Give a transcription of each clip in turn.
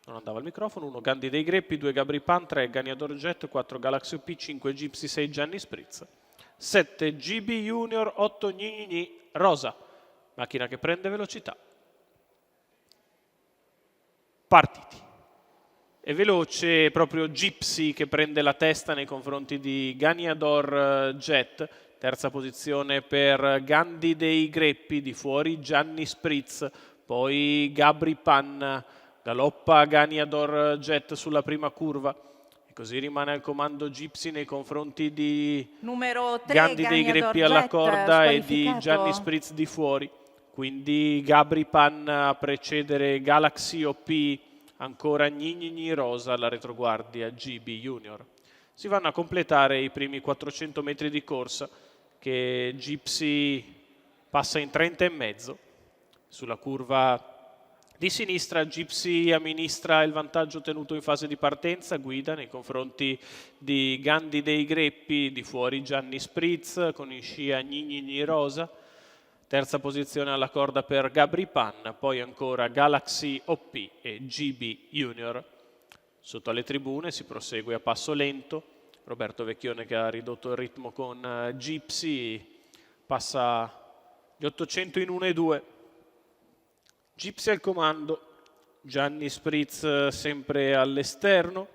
non andava il microfono, 1 Gandhi dei Greppi, 2 Gabri Pan, 3 Ganiador Jet, 4 Galaxy OP, 5 Gypsy, 6 Gianni Spritz, 7 GB Junior, 8 Gni Rosa, macchina che prende velocità. Partiti. È veloce proprio Gypsy che prende la testa nei confronti di Ganiador Jet, terza posizione per Gandhi dei Greppi, di fuori Gianni Spritz, poi Gabri Pan, galoppa Ganiador Jet sulla prima curva e così rimane al comando Gypsy nei confronti di numero 3, Gandhi dei Greppi alla corda e di Gianni Spritz di fuori, quindi Gabri Pan a precedere Galaxy OP, ancora Gni Rosa alla retroguardia GB Junior. Si vanno a completare i primi 400 metri di corsa che Gypsy passa in 30 e mezzo. Sulla curva di sinistra Gypsy amministra il vantaggio ottenuto in fase di partenza, guida nei confronti di Gandhi dei Greppi, di fuori Gianni Spritz con in scia Gni Rosa. Terza posizione alla corda per Gabri Pan, poi ancora Galaxy OP e GB Junior. Sotto alle tribune si prosegue a passo lento. Roberto Vecchione, che ha ridotto il ritmo con Gypsy, passa gli 800 in 1 e 2. Gypsy al comando, Gianni Spritz sempre all'esterno,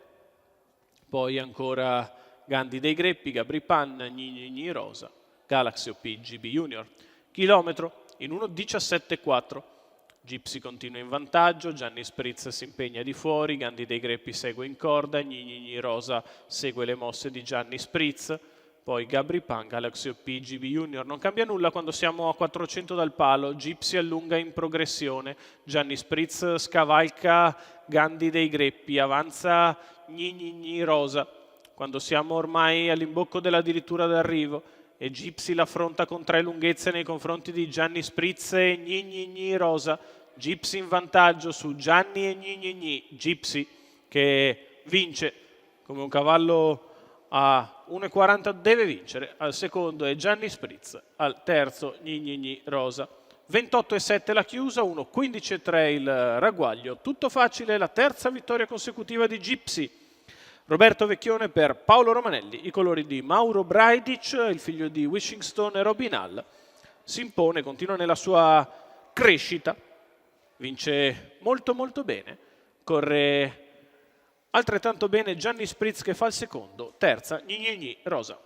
poi ancora Gandhi dei Greppi, Gabri Pan, Gni Rosa, Galaxy OP, GB Junior. Chilometro in 1:17,4. Gypsy continua in vantaggio, Gianni Spritz si impegna di fuori, Gandhi dei Greppi segue in corda, Gni Rosa segue le mosse di Gianni Spritz, poi Gabri Pan, Galaxy OP, GB Junior. Non cambia nulla quando siamo a 400 dal palo, Gypsy allunga in progressione, Gianni Spritz scavalca Gandhi dei Greppi, avanza Gni Rosa. Quando siamo ormai all'imbocco della dirittura d'arrivo e Gypsy l'affronta con 3 lunghezze nei confronti di Gianni Spritz e Gni Rosa. Gypsy in vantaggio su Gianni e Gni. Gypsy che vince come un cavallo a 1,40 deve vincere, al secondo è Gianni Spritz, al terzo Gni Rosa. 28,7 la chiusa, 1,15,3 il ragguaglio. Tutto facile, la terza vittoria consecutiva di Gypsy. Roberto Vecchione per Paolo Romanelli, i colori di Mauro Braidic, il figlio di Wishington e Robin Hall. Si impone, continua nella sua crescita, vince molto bene, corre altrettanto bene Gianni Spritz che fa il secondo, terza Gni Rosa.